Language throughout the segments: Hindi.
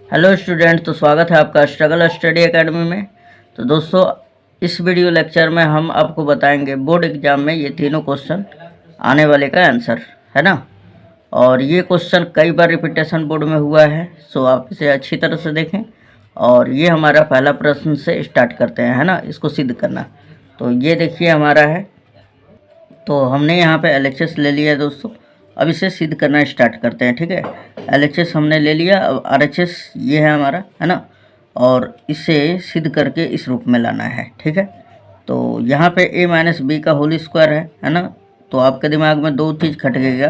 हेलो स्टूडेंट, तो स्वागत है आपका स्ट्रगल स्टडी एकेडमी में। तो दोस्तों, इस वीडियो लेक्चर में हम आपको बताएंगे बोर्ड एग्जाम में ये तीनों क्वेश्चन आने वाले का आंसर, है ना। और ये क्वेश्चन कई बार रिपीटेशन बोर्ड में हुआ है, सो आप इसे अच्छी तरह से देखें। और ये हमारा पहला प्रश्न से स्टार्ट करते हैं, है ना, इसको सिद्ध करना। तो ये देखिए हमारा है, तो हमने यहाँ पे LHS ले लिया है दोस्तों। अब इसे सिद्ध करना स्टार्ट करते हैं, ठीक है। LHS हमने ले लिया, अब RHS ये है हमारा, है ना। और इसे सिद्ध करके इस रूप में लाना है, ठीक है। तो यहाँ पे a माइनस बी का होल स्क्वायर है ना। तो आपके दिमाग में दो चीज़ खटकेगा,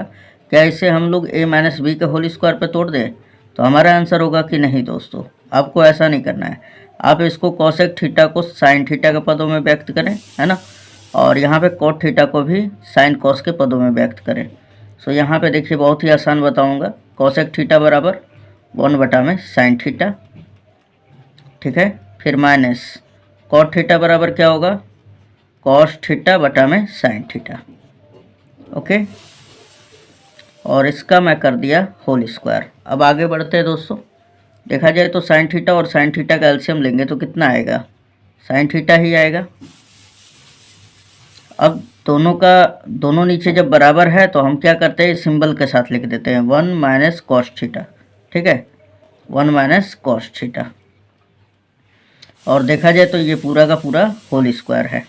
क्या इसे हम लोग a माइनस बी का होल स्क्वायर पे तोड़ दें तो हमारा आंसर होगा कि नहीं। दोस्तों, आपको ऐसा नहीं करना है, आप इसको कॉसेक थीटा को साइन थीटा के पदों में व्यक्त करें, है ना। और यहाँ पे कॉट थीटा को भी साइन कॉस के पदों में व्यक्त करें। सो यहाँ पे देखिए बहुत ही आसान बताऊँगा। कॉसेक थीटा बराबर 1 में साइन थीटा, ठीक है। फिर माइनस कॉट थीटा बराबर क्या होगा, कॉस थीटा में साइन थीटा, ओके। और इसका मैं कर दिया होल स्क्वायर। अब आगे बढ़ते हैं दोस्तों। देखा जाए तो साइन थीटा और साइन थीटा का एलसीएम लेंगे तो कितना आएगा, साइन थीटा ही आएगा। अब दोनों नीचे जब बराबर है तो हम क्या करते हैं, सिंबल के साथ लिख देते हैं 1 माइनस कॉस थीटा, ठीक है, 1 माइनस कॉस थीटा। और देखा जाए तो ये पूरा का पूरा होल स्क्वायर है।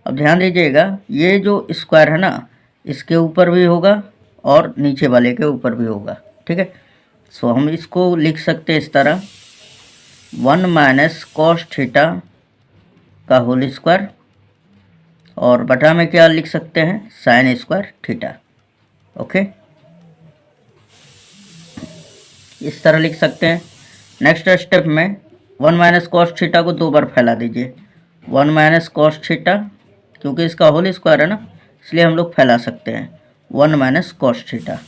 अब ध्यान दीजिएगा, ये जो स्क्वायर है ना, इसके ऊपर भी होगा और नीचे वाले के ऊपर भी होगा, ठीक है। सो हम इसको लिख सकते हैं इस तरह, 1 माइनस कॉस थीटा का होल स्क्वायर, और बटा में क्या लिख सकते हैं, साइन स्क्वायर थीटा, ओके। इस तरह लिख सकते हैं। नेक्स्ट स्टेप में 1 माइनस कॉस थीटा को 2 बार फैला दीजिए। 1 माइनस कॉस थीटा, क्योंकि इसका होल स्क्वायर है ना, इसलिए हम लोग फैला सकते हैं 1 minus cos theta,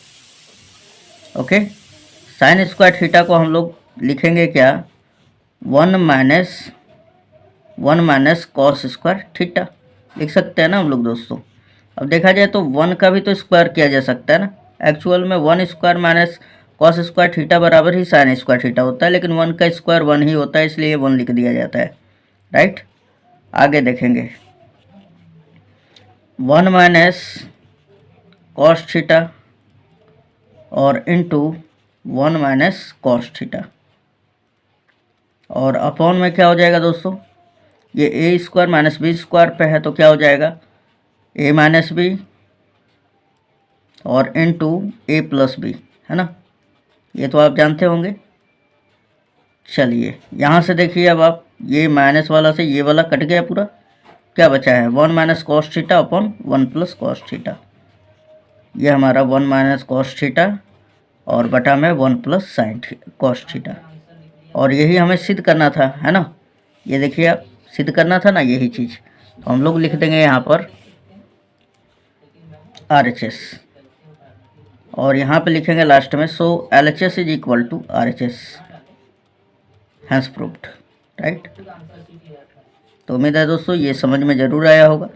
okay. Sine square theta को हम लोग लिखेंगे क्या, 1 माइनस कॉस स्क्वायर थीटा लिख सकते हैं ना हम लोग दोस्तों। अब देखा जाए तो 1 का भी तो स्क्वायर किया जा सकता है ना। एक्चुअल में 1 square minus cos square theta बराबर ही साइन स्क्वायर थीटा होता है, लेकिन 1 का स्क्वायर 1 ही होता है, इसलिए 1 लिख दिया जाता है, राइट। आगे देखेंगे, 1 माइनस कॉस थीटा और इंटू 1 माइनस कॉस थीटा, और अपॉन में क्या हो जाएगा दोस्तों, ये ए स्क्वायर माइनस बी स्क्वायर पे है तो क्या हो जाएगा, ए माइनस बी और इंटू ए प्लस बी, है ना। ये तो आप जानते होंगे। चलिए यहाँ से देखिए, अब आप ये माइनस वाला से ये वाला कट गया पूरा, क्या बचा है 1 minus cos theta upon 1 plus cos theta. ये हमारा 1 माइनस कॉस थीटा और बटा में 1 प्लस साइन कॉस थीटा। और यही हमें सिद्ध करना था, है ना। ये देखिए आप, सिद्ध करना था ना यही चीज़, तो हम लोग लिख देंगे यहाँ पर RHS, और यहाँ पे लिखेंगे लास्ट में, so LHS is equal to RHS, hence proved, right. तो उम्मीद है दोस्तों ये समझ में ज़रूर आया होगा,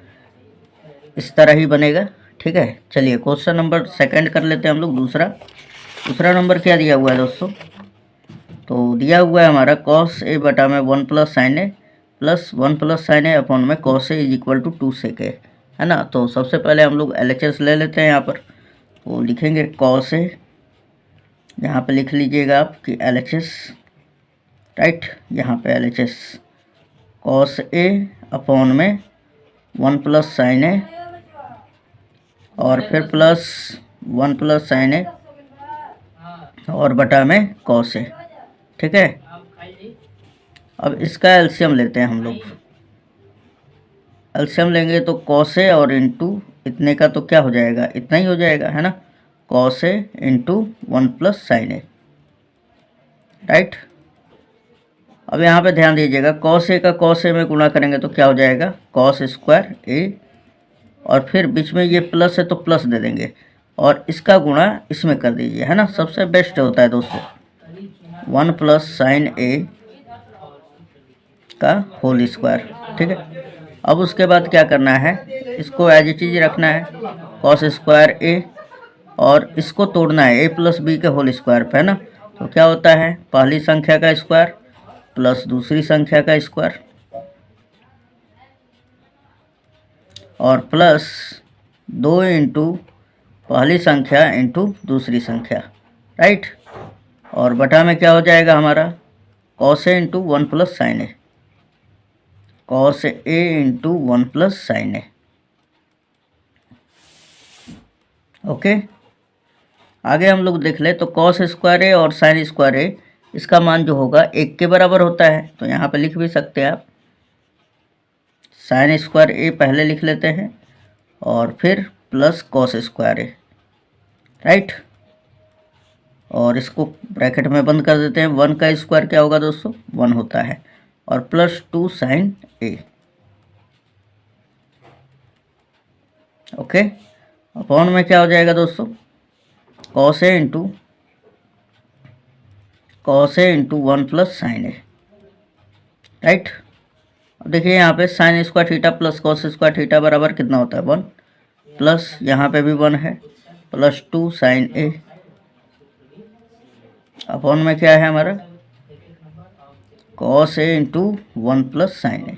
इस तरह ही बनेगा, ठीक है। चलिए क्वेश्चन नंबर सेकंड कर लेते हैं हम लोग। दूसरा नंबर क्या दिया हुआ है दोस्तों, तो दिया हुआ है हमारा cos a बटा में 1 plus sine A plus 1 plus sine A upon में cos a is equal to 2 sec A, है ना। तो सबसे पहले हम लोग LHS ले लेते हैं यहाँ पर, तो लिखेंगे cos a, यहाँ पे लिख लीजिएगा आप कि LHS, राइट। यहाँ पे LHS cos a अपॉन में 1 प्लस साइन ए और फिर प्लस 1 प्लस साइन ए और बटा में cos a, ठीक है। अब इसका एलसीएम लेते हैं हम लोग। एलसीएम लेंगे तो cos a और इंटू इतने का तो क्या हो जाएगा, इतना ही हो जाएगा, है ना, cos a into 1 plus sine A, right. अब यहाँ पे ध्यान दीजिएगा, cos a का cos a में गुणा करेंगे तो क्या हो जाएगा, cos स्क्वायर a, और फिर बीच में ये प्लस है तो प्लस दे देंगे और इसका गुणा इसमें कर दीजिए, है ना। सबसे बेस्ट होता है दोस्तों 1 प्लस साइन ए का होल स्क्वायर, ठीक है। अब उसके बाद क्या करना है, इसको एज इट इज रखना है, cos स्क्वायर ए, और इसको तोड़ना है a प्लस बी के होल स्क्वायर पे, है ना। तो क्या होता है, पहली संख्या का स्क्वायर प्लस दूसरी संख्या का स्क्वायर और प्लस 2 इंटू पहली संख्या इंटू दूसरी संख्या, राइट। और बटा में क्या हो जाएगा हमारा, cos A into 1 plus sine A, cos A into 1 plus sine A. Okay, आगे हम लोग देख ले तो कॉस स्क्वायर ए और साइन स्क्वायर ए, इसका मान जो होगा 1 के बराबर होता है। तो यहाँ पे लिख भी सकते हैं आप, साइन स्क्वायर ए पहले लिख लेते हैं और फिर प्लस कॉस स्क्वायर ए, राइट। और इसको ब्रैकेट में बंद कर देते हैं। 1 का स्क्वायर क्या होगा दोस्तों, 1 होता है, और प्लस 2 साइन ए। ओके, अपॉन में क्या हो जाएगा दोस्तों, cos A into 1 plus sine A, right. अब देखिए यहाँ पे sine square theta plus cos square theta बराबर कितना होता है, 1, प्लस यहाँ पे भी 1 है, प्लस 2 साइन ए। अपॉन में क्या है हमारा, cos A into 1 plus sine ए,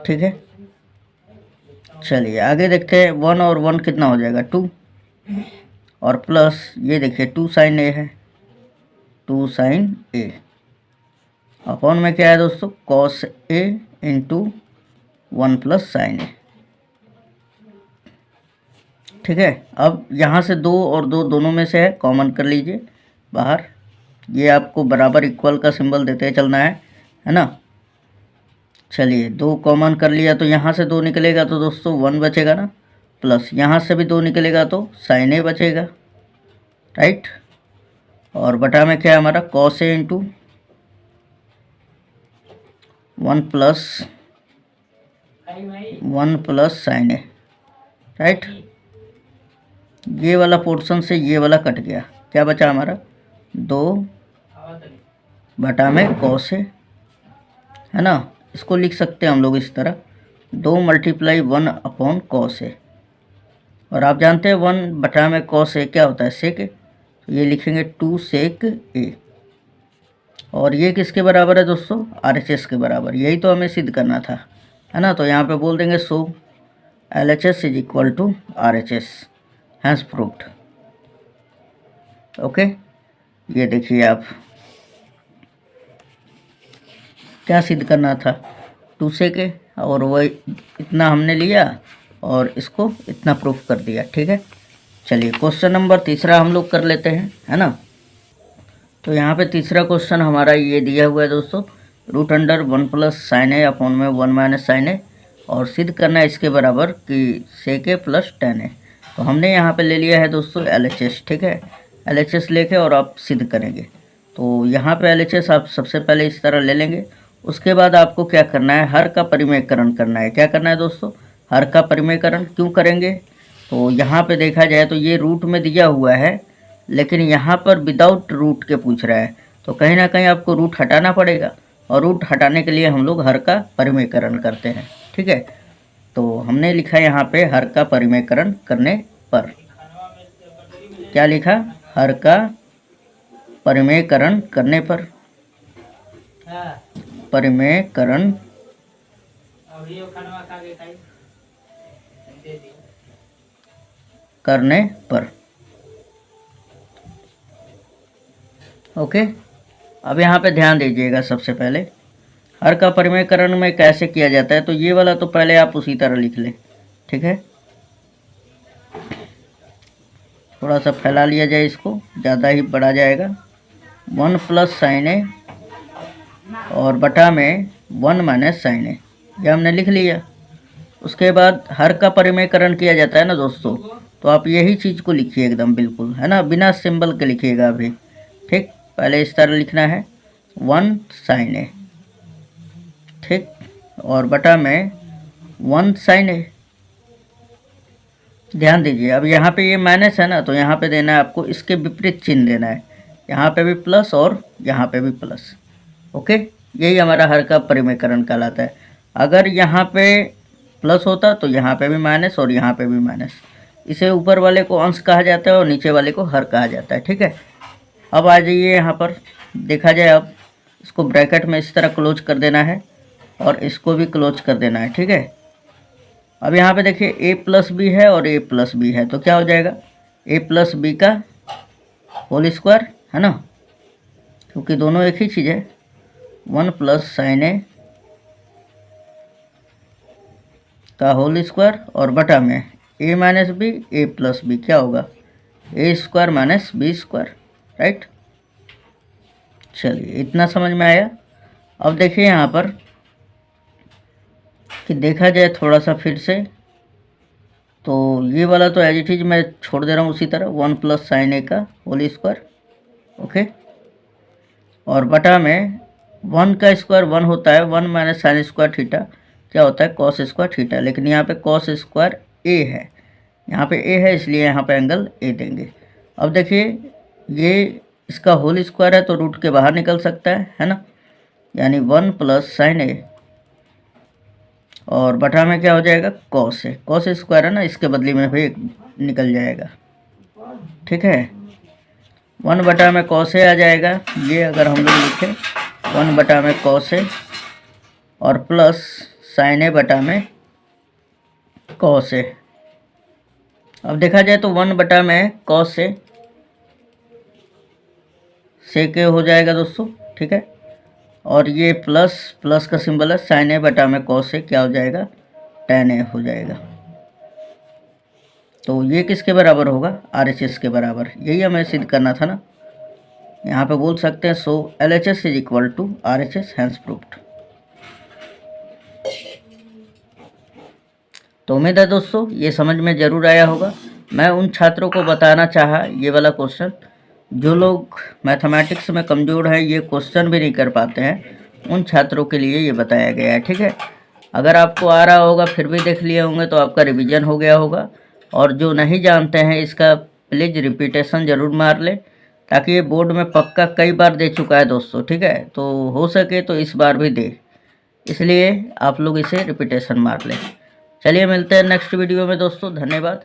ठीक है। चलिए आगे देखते हैं, 1 और 1 कितना हो जाएगा, 2, और प्लस ये देखिए 2 साइन ए है, 2 साइन ए। अपॉन में क्या है दोस्तों, cos A into 1 plus sine ए, ठीक है। अब यहाँ से 2 और 2 दोनों में से है, कॉमन कर लीजिए बाहर। ये आपको बराबर इक्वल का सिंबल देते चलना है ना। चलिए 2 कॉमन कर लिया तो यहाँ से 2 निकलेगा तो दोस्तों 1 बचेगा ना, प्लस यहाँ से भी 2 निकलेगा तो साइन ए बचेगा, राइट। और बटा में क्या है हमारा, cos A into 1 plus sine A, right. ये वाला पोर्शन से ये वाला कट गया, क्या बचा हमारा, 2 बटा में कॉस ए, है ना। इसको लिख सकते हैं हम लोग इस तरह, 2 मल्टीप्लाई 1 अपॉन कॉस ए। और आप जानते हैं 1 बटा में कॉस ए क्या होता है, सेक ए, तो ये लिखेंगे 2 सेक ए। और ये किसके बराबर है दोस्तों, RHS के बराबर, यही तो हमें सिद्ध करना था, है ना। तो यहाँ पे बोल देंगे so LHS is equal to RHS, hence proved. Okay, ये देखिए आप क्या सिद्ध करना था, 2 सेक ए, और वही इतना हमने लिया और इसको इतना प्रूफ कर दिया, ठीक है। चलिए क्वेश्चन नंबर तीसरा हम लोग कर लेते हैं, है ना। तो यहाँ पे तीसरा क्वेश्चन हमारा ये दिया हुआ है दोस्तों, √1 प्लस साइन ए अपॉन में 1 माइनस साइन ए, और सिद्ध करना है इसके बराबर कि सेक ए प्लस टेन ए। तो हमने यहाँ पे ले लिया है दोस्तों LHS, ठीक है। LHS लेके और आप सिद्ध करेंगे। तो यहाँ पे LHS आप सबसे पहले इस तरह ले लेंगे। उसके बाद आपको क्या करना है, हर का परिमेयकरण करना है। क्या करना है दोस्तों, हर का परिमेयकरण क्यों करेंगे, तो यहाँ पे देखा जाए तो ये रूट में दिया हुआ है, लेकिन यहाँ पर विदाउट रूट के पूछ रहा है, तो कहीं ना कहीं आपको रूट हटाना पड़ेगा, और रूट हटाने के लिए हम लोग हर का परिमेयकरण करते हैं, ठीक है। तो हमने लिखा यहाँ पे हर का परिमेयकरण करने पर, क्या लिखा, हर का परिमेयकरण करने पर, परिमेयकरण करने पर। ओके, अब यहाँ पे ध्यान दीजिएगा, सबसे पहले हर का परिमेयकरण में कैसे किया जाता है, तो ये वाला तो पहले आप उसी तरह लिख लें, ठीक है। थोड़ा सा फैला लिया जाए इसको, ज़्यादा ही बढ़ा जाएगा। 1 प्लस साइन ए और बटा में 1 माइनस साइन ए, ये हमने लिख लिया। उसके बाद हर का परिमेयकरण किया जाता है ना दोस्तों, तो आप यही चीज़ को लिखिए एकदम बिल्कुल, है ना, बिना सिंबल के लिखिएगा अभी, ठीक। पहले इस तरह लिखना है 1 साइन ए, ठीक, और बटा में 1 साइन ए। ध्यान दीजिए, अब यहाँ पे ये माइनस है ना, तो यहाँ पे देना है आपको इसके विपरीत चिन्ह देना है, यहाँ पे भी प्लस और यहाँ पे भी प्लस। ओके, यही हमारा हर का परिमेयकरण कहलाता है। अगर यहाँ पे प्लस होता तो यहाँ पे भी माइनस और यहाँ पे भी माइनस, इसे ऊपर वाले को अंश कहा जाता है और नीचे वाले को हर कहा जाता है, ठीक है। अब आ जाइए यहाँ पर, देखा जाए अब इसको ब्रैकेट में इस तरह क्लोज कर देना है और इसको भी क्लोज कर देना है, ठीक है। अब यहाँ पे देखिए ए प्लस बी है और ए प्लस बी है, तो क्या हो जाएगा ए प्लस बी का होल स्क्वायर, है ना, क्योंकि दोनों एक ही चीज़ है। 1 प्लस साइन ए का होल स्क्वायर और बटा में A minus B A plus B, क्या होगा A square minus B square, right. चलिए इतना समझ में आया। अब देखिए यहाँ पर कि देखा जाए थोड़ा सा फिर से, तो ये वाला तो एज इट इज मैं छोड़ दे रहा हूँ उसी तरह, 1 प्लस साइन ए का होल स्क्वायर, ओके, और बटा में 1 का स्क्वायर 1 होता है, 1 माइनस साइन स्क्वायर थीटा क्या होता है कॉस स्क्वायर थीटा, लेकिन यहाँ पे कॉस स्क्वायर ए है, यहाँ पे ए है इसलिए यहाँ पे एंगल ए देंगे। अब देखिए ये इसका होल स्क्वायर है तो रूट के बाहर निकल सकता है ना, यानी 1 प्लस साइन ए और बटा में क्या हो जाएगा कॉस है, कॉस स्क्वायर है ना, इसके बदले में भी निकल जाएगा, ठीक है। 1 बटा में कॉस ए आ जाएगा, ये अगर हम लोग लिखें 1 बटा में कॉस ए और प्लस साइन ए बटा में कॉस ए। अब देखा जाए तो 1 बटा में कॉस ए सेक ए हो जाएगा दोस्तों, ठीक है, और ये प्लस प्लस का सिंबल है, साइन ए बटा में कॉस ए क्या हो जाएगा tan ए हो जाएगा। तो ये किसके बराबर होगा RHS के बराबर, यही हमें सिद्ध करना था ना। यहाँ पे बोल सकते हैं so LHS is equal to RHS hence proved. तो उम्मीद है दोस्तों ये समझ में ज़रूर आया होगा। मैं उन छात्रों को बताना चाहा ये वाला क्वेश्चन, जो लोग मैथमेटिक्स में कमज़ोर हैं, ये क्वेश्चन भी नहीं कर पाते हैं, उन छात्रों के लिए ये बताया गया है, ठीक है। अगर आपको आ रहा होगा फिर भी देख लिए होंगे तो आपका रिवीजन हो गया होगा, और जो नहीं जानते हैं इसका प्लीज़ रिपीटेशन ज़रूर मार ले, ताकि ये बोर्ड में पक्का कई बार दे चुका है दोस्तों, ठीक है, तो हो सके तो इस बार भी दे, इसलिए आप लोग इसे रिपीटेशन मार लें। चलिए मिलते हैं नेक्स्ट वीडियो में दोस्तों, धन्यवाद।